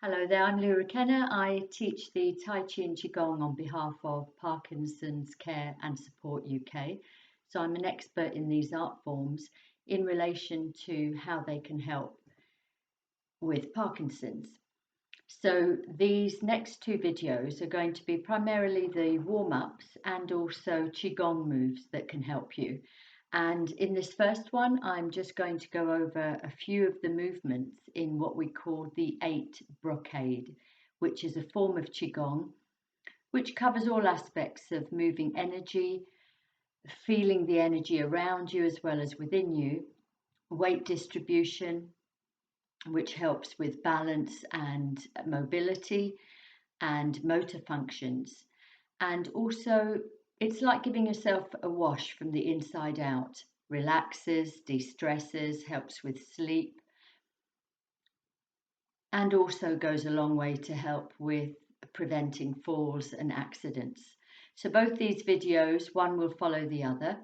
Hello there, I'm Requena. I teach the Tai Chi and Qigong on behalf of Parkinson's Care and Support UK. So I'm an expert in these art forms in relation to how they can help with Parkinson's. So these next two videos are going to be primarily the warm-ups and also Qigong moves that can help you. And in this first one, I'm just going to go over a few of the movements in what we call the Eighth Brocade, which is a form of Qigong, which covers all aspects of moving energy, feeling the energy around you as well as within you, weight distribution, which helps with balance and mobility and motor functions. And also, it's like giving yourself a wash from the inside out. Relaxes, de-stresses, helps with sleep, and also goes a long way to help with preventing falls and accidents. So both these videos, one will follow the other,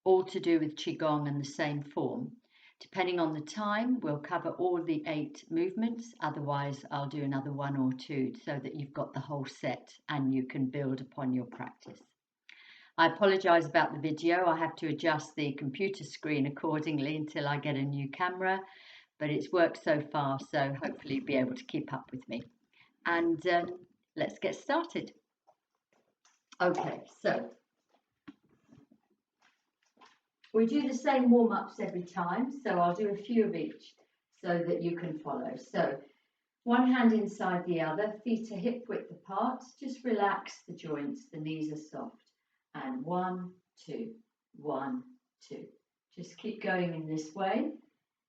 all to do with Qigong and the same form. Depending on the time, we'll cover all the 8 movements. Otherwise, I'll do another 1 or 2 so that you've got the whole set and you can build upon your practice. I apologise about the video. I have to adjust the computer screen accordingly until I get a new camera, but it's worked so far, so hopefully you'll be able to keep up with me. And let's get started. Okay, so we do the same warm-ups every time, so I'll do a few of each so that you can follow. So one hand inside the other, feet are hip width apart, just relax the joints, the knees are soft. And 1, 2, 1, 2. Just keep going in this way.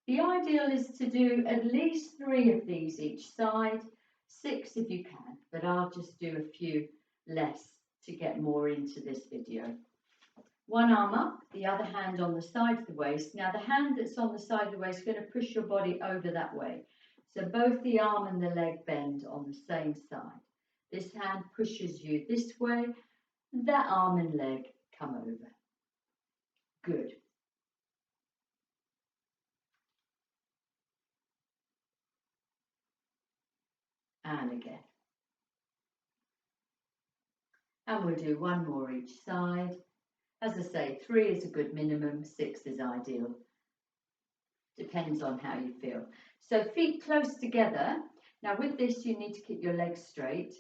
The ideal is to do at least 3 of these each side, 6 if you can, but I'll just do a few less to get more into this video. One arm up, the other hand on the side of the waist. Now the hand that's on the side of the waist is going to push your body over that way. So both the arm and the leg bend on the same side. This hand pushes you this way, that arm and leg come over. Good. And again. And we'll do 1 more each side. As I say, 3 is a good minimum, 6 is ideal. Depends on how you feel. So feet close together. Now with this, you need to keep your legs straight.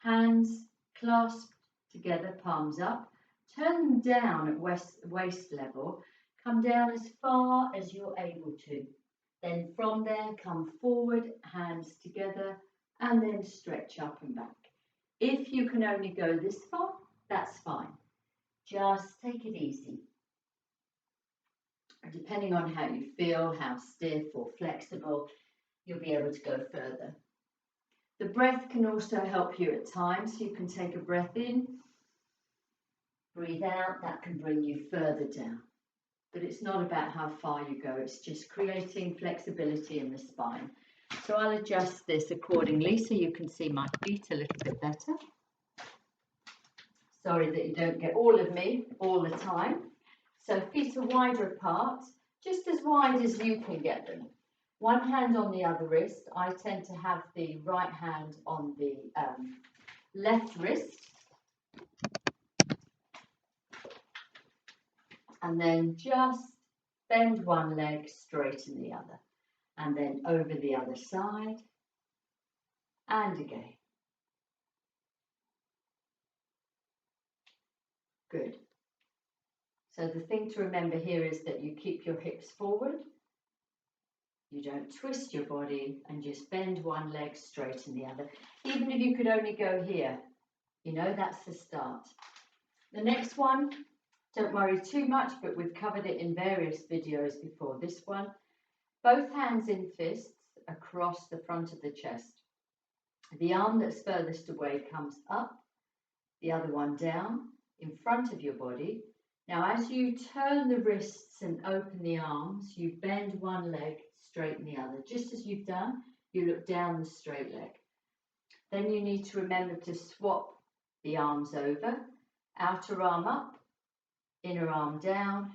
Hands clasped together, palms up. Turn them down at waist level. Come down as far as you're able to. Then from there, come forward, hands together, and then stretch up and back. If you can only go this far, that's fine. Just take it easy. Depending on how you feel, how stiff or flexible, you'll be able to go further. The breath can also help you at times. You can take a breath in, breathe out, that can bring you further down. But it's not about how far you go, it's just creating flexibility in the spine. So I'll adjust this accordingly so you can see my feet a little bit better. Sorry that you don't get all of me all the time. So feet are wider apart, just as wide as you can get them. One hand on the other wrist. I tend to have the right hand on the left wrist. And then just bend one leg, straighten the other. And then over the other side. And again. Good. So the thing to remember here is that you keep your hips forward. You don't twist your body and just bend one leg, straighten the other. Even if you could only go here, you know, that's the start. The next one, don't worry too much, but we've covered it in various videos before this one. Both hands in fists across the front of the chest. The arm that's furthest away comes up, the other one down in front of your body. Now, as you turn the wrists and open the arms, you bend one leg, straighten the other. Just as you've done, you look down the straight leg. Then you need to remember to swap the arms over, outer arm up, inner arm down,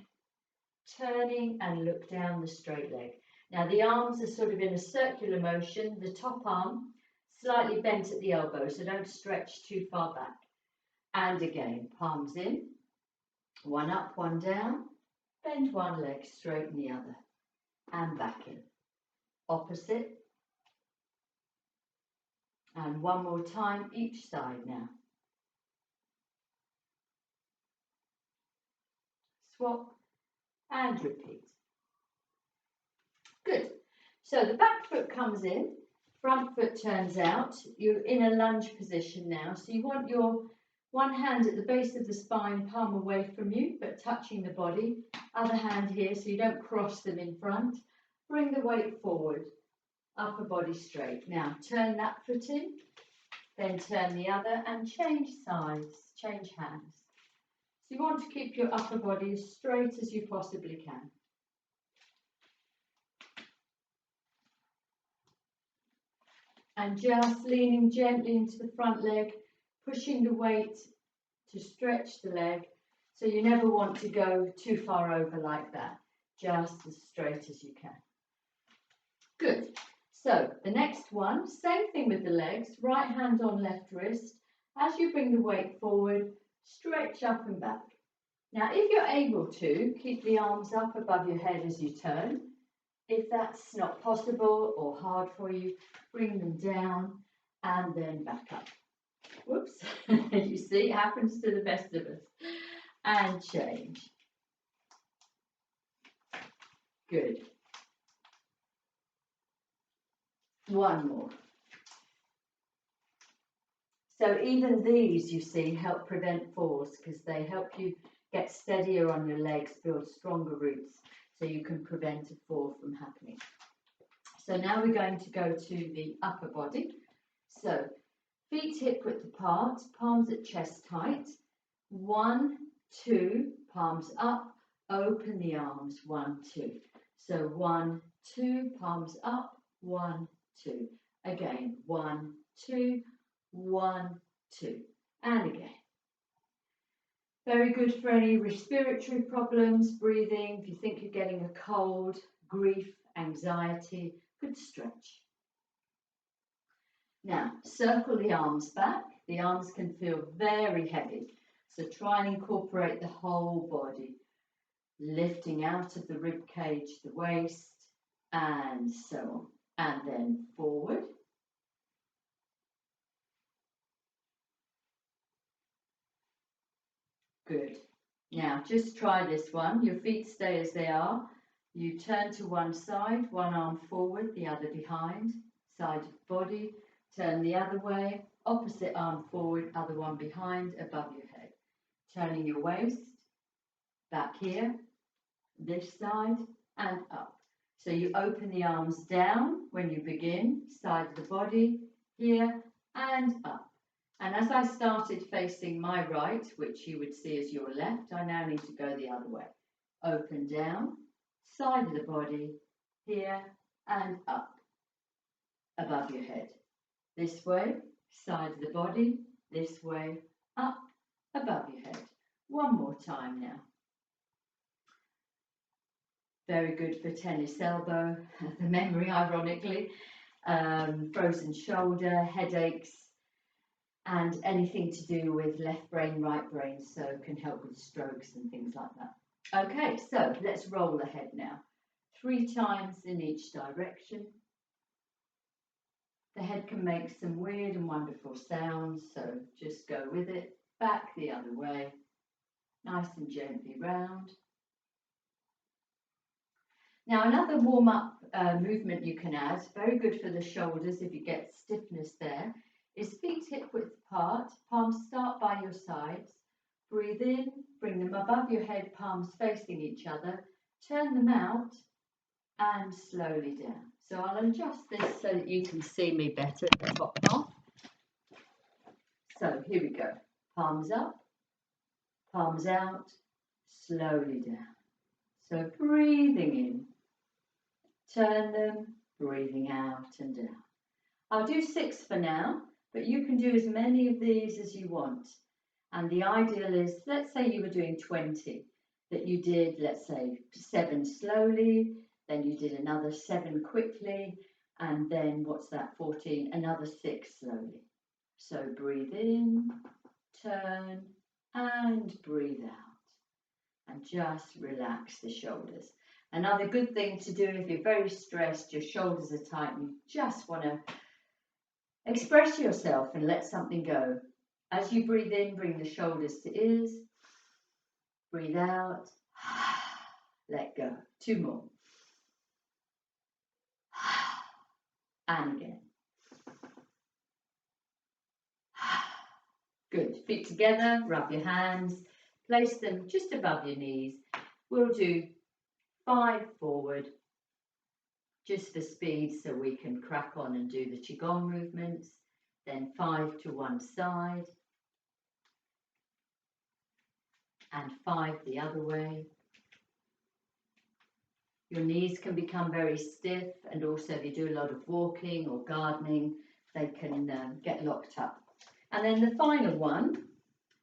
turning and look down the straight leg. Now, the arms are sort of in a circular motion. The top arm Slightly bent at the elbow, so don't stretch too far back. And again, palms in, one up, one down, bend one leg, straighten the other, and back in. Opposite. And one more time, each side now. Swap and repeat. Good. So the back foot comes in, front foot turns out. You're in a lunge position now. So you want your one hand at the base of the spine, palm away from you, but touching the body. Other hand here, so you don't cross them in front. Bring the weight forward, upper body straight. Now turn that foot in, then turn the other and change sides, change hands. So you want to keep your upper body as straight as you possibly can. And just leaning gently into the front leg, pushing the weight to stretch the leg. So you never want to go too far over like that, just as straight as you can. Good. So the next one, same thing with the legs, right hand on left wrist. As you bring the weight forward, stretch up and back. Now, if you're able to, keep the arms up above your head as you turn. If that's not possible or hard for you, bring them down and then back up. Whoops, you see, it happens to the best of us. And change. Good. One more. So even these, you see, help prevent falls because they help you get steadier on your legs, build stronger roots, so you can prevent a fall from happening. So now we're going to go to the upper body. So feet hip width apart, palms at chest height. 1, 2, palms up, open the arms, 1, 2. So 1, 2, palms up, 1, 2. Again, 1, 2, 1, 2. And again. Very good for any respiratory problems, breathing, if you think you're getting a cold, grief, anxiety, good stretch. Now, circle the arms back. The arms can feel very heavy, so try and incorporate the whole body, lifting out of the rib cage, the waist, and so on. And then forward. Good. Now, just try this one. Your feet stay as they are. You turn to one side, one arm forward, the other behind, side of the body. Turn the other way, opposite arm forward, other one behind, above your head. Turning your waist, back here, this side, and up. So you open the arms down when you begin, side of the body, here, and up. And as I started facing my right, which you would see as your left, I now need to go the other way. Open down, side of the body, here, and up, above your head. This way, side of the body, this way, up, above your head. One more time now. Very good for tennis elbow, the memory ironically, frozen shoulder, headaches, and anything to do with left brain, right brain, so can help with strokes and things like that. Okay, so let's roll the head now. 3 times in each direction. The head can make some weird and wonderful sounds, so just go with it. Back the other way, nice and gently round. Now another warm-up movement you can add, very good for the shoulders if you get stiffness there, is feet hip width apart, palms start by your sides. Breathe in, bring them above your head, palms facing each other. Turn them out and slowly down. So I'll adjust this so that you can see me better at the top half. So here we go. Palms up, palms out, slowly down. So breathing in, turn them, breathing out and down. I'll do 6 for now, but you can do as many of these as you want. And the ideal is, let's say you were doing 20, that you did, let's say, 7 slowly, then you did another 7 quickly, And then what's that, 14? Another 6 slowly. So breathe in, turn, and breathe out. And just relax the shoulders. Another good thing to do if you're very stressed, your shoulders are tight, and you just want to express yourself and let something go. As you breathe in, bring the shoulders to ears. Breathe out. Let go. 2 more. And again. Good. Feet together, rub your hands, place them just above your knees. We'll do 5 forward, just for speed so we can crack on and do the Qigong movements. Then 5 to one side. And 5 the other way. Your knees can become very stiff, and also if you do a lot of walking or gardening, they can get locked up. And then the final one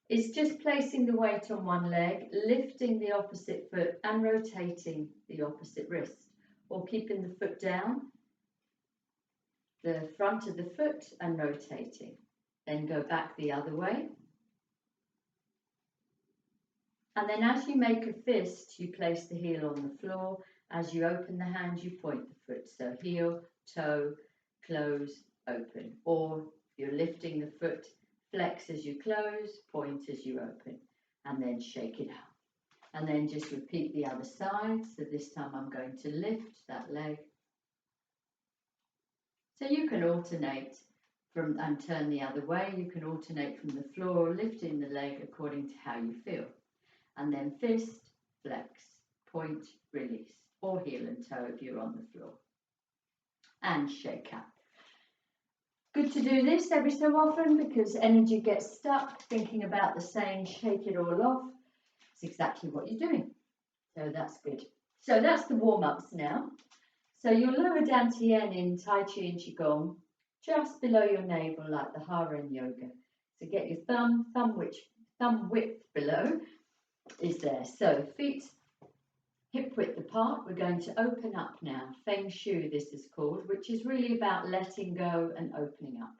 is just placing the weight on one leg, lifting the opposite foot and rotating the opposite wrist, or keeping the foot down, the front of the foot, and rotating. Then go back the other way. And then as you make a fist, you place the heel on the floor. As you open the hand, you point the foot. So heel, toe, close, open. Or you're lifting the foot, flex as you close, point as you open, and then shake it out. And then just repeat the other side. So this time I'm going to lift that leg. So you can alternate and turn the other way. You can alternate from the floor, lifting the leg according to how you feel. And then fist, flex, point, release, or heel and toe if you're on the floor. And shake out. Good to do this every so often because energy gets stuck thinking about the saying, shake it all off. It's exactly what you're doing. So that's good. So that's the warm-ups now. So your lower dantian in Tai Chi and Qigong, just below your navel like the Haren Yoga. So get your thumb width below is there. So feet hip width apart. We're going to open up now. Feng Shui this is called, which is really about letting go and opening up.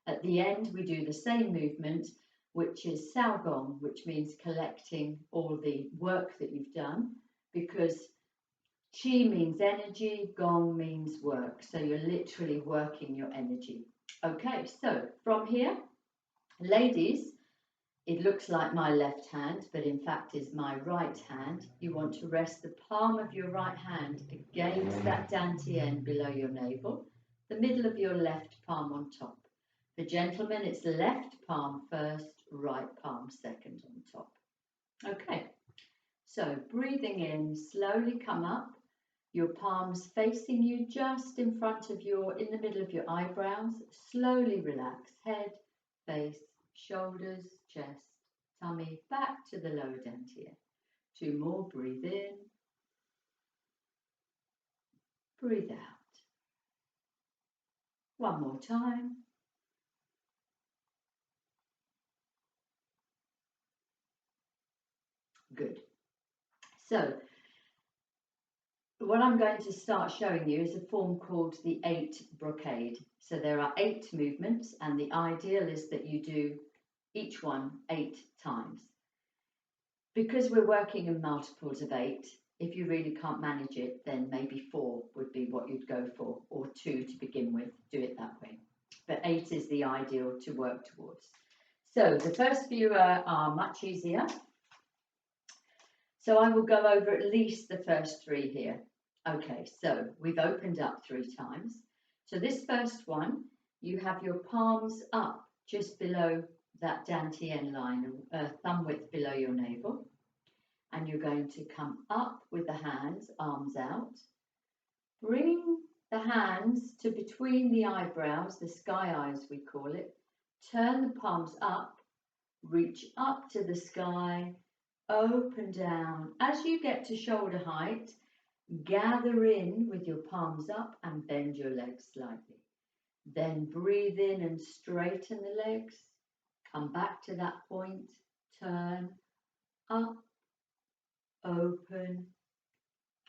At the end we do the same movement, which is Sao Gong, which means collecting all the work that you've done, because Qi means energy, Gong means work. So you're literally working your energy. Okay, so from here, ladies, it looks like my left hand, but in fact is my right hand. You want to rest the palm of your right hand against that dantian below your navel, the middle of your left palm on top. For gentlemen, it's left palm first, right palm second on top. Okay, so breathing in, slowly come up, your palms facing you just in front of in the middle of your eyebrows. Slowly relax, head, face, shoulders, chest, tummy, back to the lower dantian. 2 more, breathe in, breathe out. 1 more time. Good. So, what I'm going to start showing you is a form called the Eighth Brocade. So there are 8 movements, and the ideal is that you do each one 8 times. Because we're working in multiples of 8, if you really can't manage it, then maybe 4 would be what you'd go for, or 2 to begin with. Do it that way. But 8 is the ideal to work towards. So the first few are much easier. So I will go over at least the first 3 here. Okay, so we've opened up 3 times. So this first one, you have your palms up just below that dantian line, thumb width below your navel. And you're going to come up with the hands, arms out. Bring the hands to between the eyebrows, the sky eyes we call it. Turn the palms up, reach up to the sky, open down. As you get to shoulder height, gather in with your palms up and bend your legs slightly. Then breathe in and straighten the legs. Come back to that point, turn, up, open,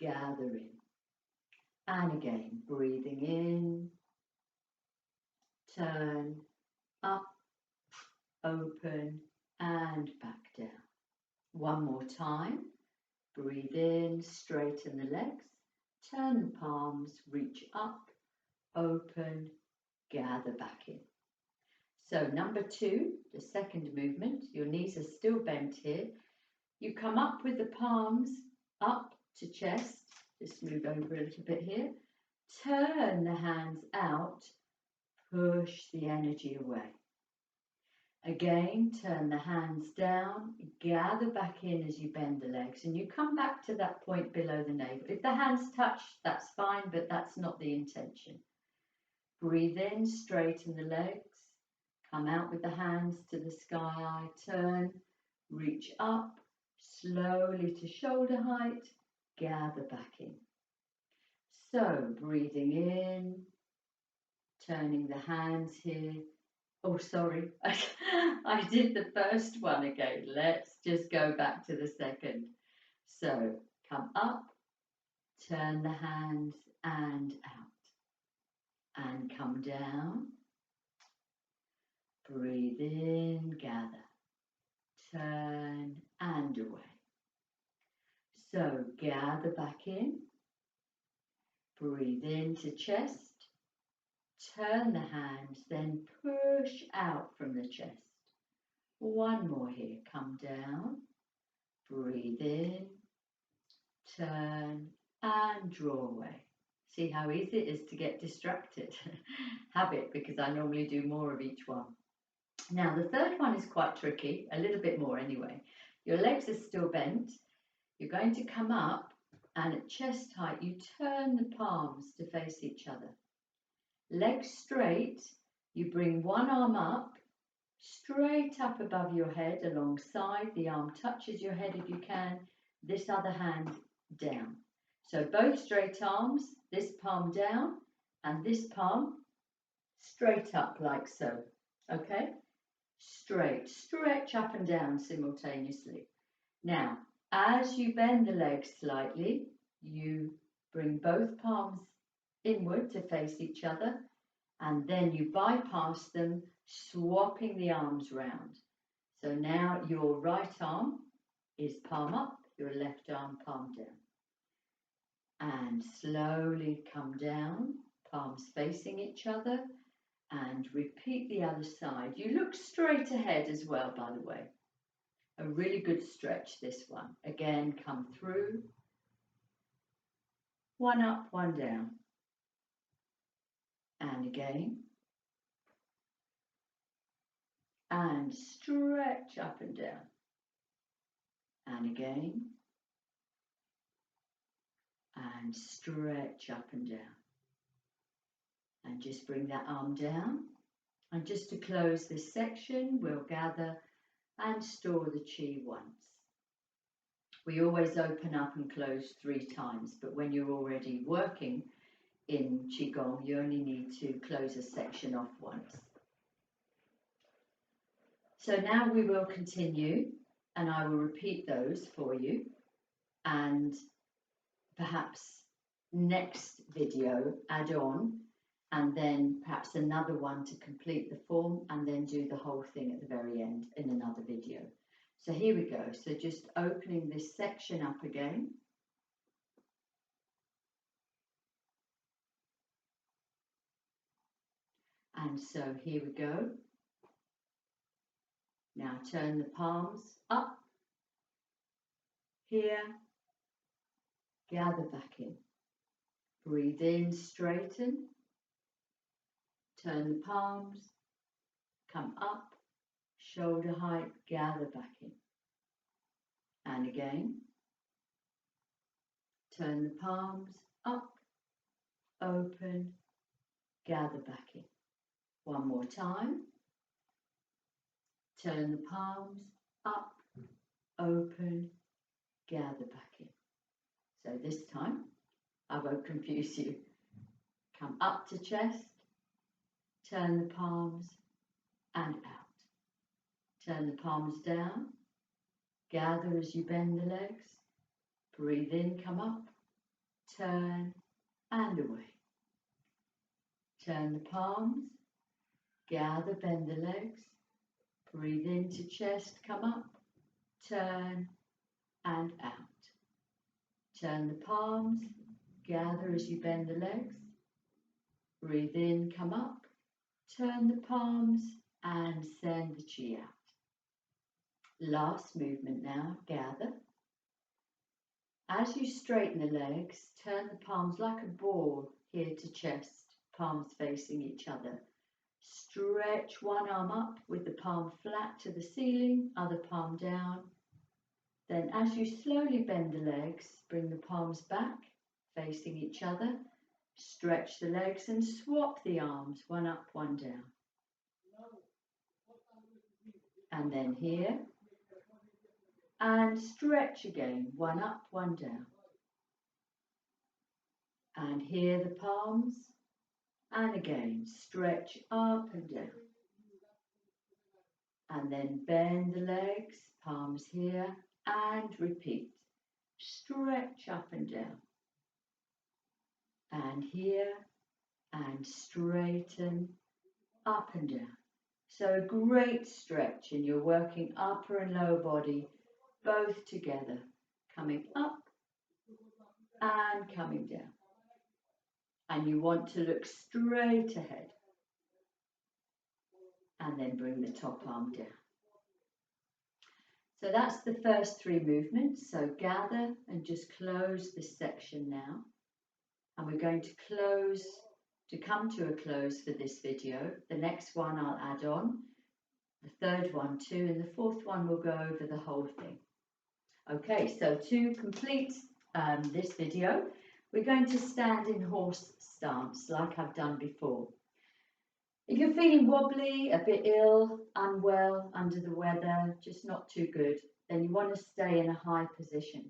gather in. And again, breathing in, turn, up, open, and back down. One more time. Breathe in, straighten the legs, turn the palms, reach up, open, gather back in. So number 2, the second movement, your knees are still bent here. You come up with the palms up to chest, just move over a little bit here, turn the hands out, push the energy away. Again, turn the hands down, gather back in as you bend the legs, and you come back to that point below the navel. If the hands touch, that's fine, but that's not the intention. Breathe in, straighten the legs, come out with the hands to the sky, turn, reach up, slowly to shoulder height, gather back in. So, breathing in, turning the hands here. Oh, sorry, I did the first one again. Let's just go back to the second. So, come up, turn the hands and out. And come down. Breathe in, gather. Turn and away. So, gather back in. Breathe into chest. Turn the hands, then push out from the chest. One more here, come down, breathe in, turn and draw away. See how easy it is to get distracted? Habit, because I normally do more of each one. Now the third one is quite tricky, a little bit more anyway. Your legs are still bent. You're going to come up and at chest height you turn the palms to face each other. Legs straight, you bring one arm up, straight up above your head, alongside, the arm touches your head if you can, this other hand down. So both straight arms, this palm down, and this palm straight up like so, okay? Straight, stretch up and down simultaneously. Now, as you bend the legs slightly, you bring both palms inward to face each other, and then you bypass them, swapping the arms round. So now your right arm is palm up, your left arm palm down. And slowly come down, palms facing each other, and repeat the other side. You look straight ahead as well, by the way. A really good stretch, this one. Again, come through. One up, one down. And again. And stretch up and down. And again. And stretch up and down. And just bring that arm down. And just to close this section, we'll gather and store the chi once. We always open up and close 3 times, but when you're already working in Qigong, you only need to close a section off once. So now we will continue, and I will repeat those for you, and perhaps next video add on, and then perhaps another one to complete the form, and then do the whole thing at the very end in another video. So here we go. So just opening this section up again. And so here we go. Now turn the palms up. Here. Gather back in. Breathe in, straighten. Turn the palms. Come up. Shoulder height, gather back in. And again. Turn the palms up, open, gather back in. One more time. Turn the palms up, open, gather back in. So this time, I won't confuse you. Come up to chest, turn the palms and out. Turn the palms down, gather as you bend the legs. Breathe in, come up, turn and away. Turn the palms, gather, bend the legs, breathe into chest, come up, turn and out. Turn the palms, gather as you bend the legs, breathe in, come up, turn the palms and send the chi out. Last movement now, gather. As you straighten the legs, turn the palms like a ball here to chest, palms facing each other. Stretch one arm up with the palm flat to the ceiling, other palm down. Then as you slowly bend the legs, bring the palms back, facing each other. Stretch the legs and swap the arms, one up, one down. And then here. And stretch again, one up, one down. And here the palms. And again, stretch up and down. And then bend the legs, palms here, and repeat. Stretch up and down. And here, and straighten up and down. So a great stretch, and you're working upper and lower body both together, coming up and coming down. And you want to look straight ahead. And then bring the top arm down. So that's the first three movements. So gather and just close this section now. And we're going to come to a close for this video. The next one I'll add on, the third one too, and the fourth one will go over the whole thing. Okay, so to complete this video, we're going to stand in horse stance like I've done before. If you're feeling wobbly, a bit ill, unwell, under the weather, just not too good, then you want to stay in a high position.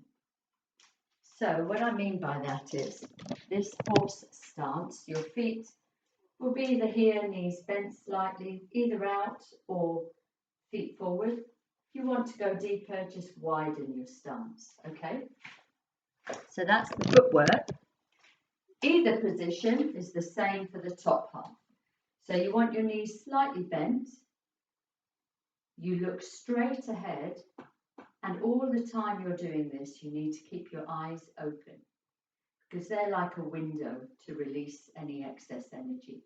So what I mean by that is this horse stance, your feet will be either here, knees bent slightly, either out or feet forward. If you want to go deeper, just widen your stance, okay? So that's the footwork. Either position is the same for the top half. So you want your knees slightly bent, you look straight ahead, and all the time you're doing this, you need to keep your eyes open because they're like a window to release any excess energy.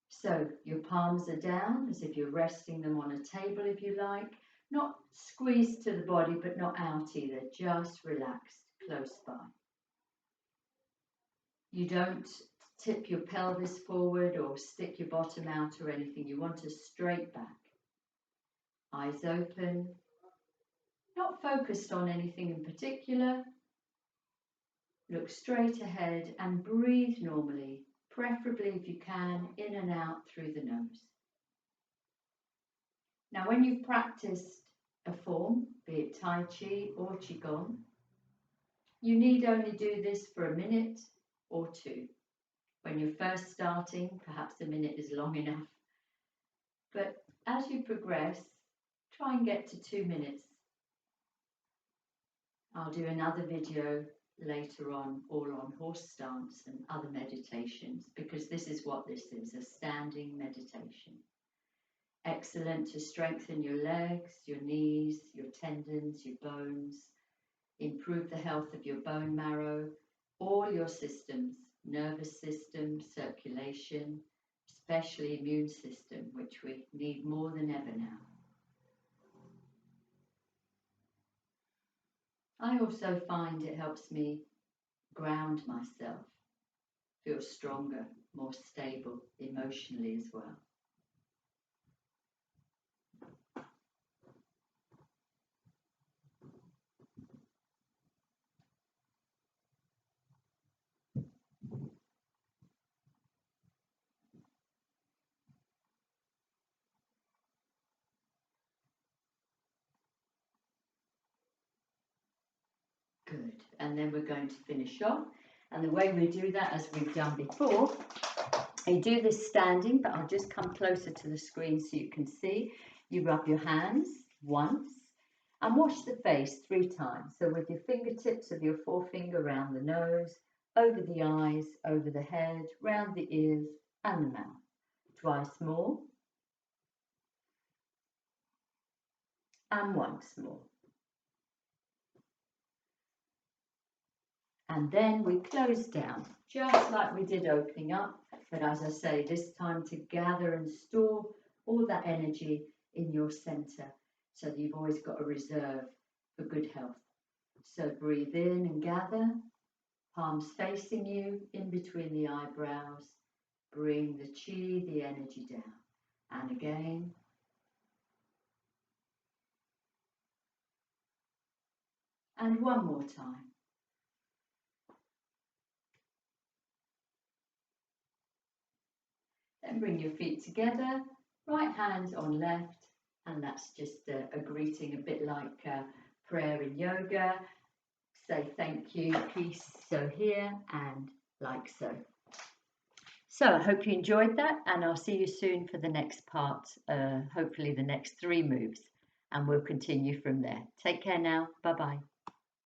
So your palms are down as if you're resting them on a table if you like, not squeezed to the body but not out either, just relaxed close by. You don't tip your pelvis forward or stick your bottom out or anything. You want a straight back. Eyes open, not focused on anything in particular. Look straight ahead and breathe normally, preferably if you can, in and out through the nose. Now when you've practiced a form, be it Tai Chi or Qigong, you need only do this for a minute or two. When you're first starting, perhaps a minute is long enough. But as you progress, try and get to 2 minutes. I'll do another video later on, all on horse stance and other meditations, because this is what this is, a standing meditation. Excellent to strengthen your legs, your knees, your tendons, your bones, improve the health of your bone marrow, all your systems, nervous system, circulation, especially immune system, which we need more than ever now. I also find it helps me ground myself, feel stronger, more stable emotionally as well. Good, and then we're going to finish off. And the way we do that, as we've done before, you do this standing, but I'll just come closer to the screen so you can see. You rub your hands once and wash the face 3 times. So with your fingertips of your forefinger around the nose, over the eyes, over the head, round the ears and the mouth. Twice more. And once more. And then we close down, just like we did opening up. But as I say, this time to gather and store all that energy in your center so that you've always got a reserve for good health. So breathe in and gather, palms facing you, in between the eyebrows. Bring the chi, the energy down. And again. And one more time. Then bring your feet together, right hand on left, and that's just a greeting, a bit like prayer in yoga. Say thank you, peace, so here, and like so. So I hope you enjoyed that, and I'll see you soon for the next part, hopefully the next 3 moves, and we'll continue from there. Take care now. Bye-bye.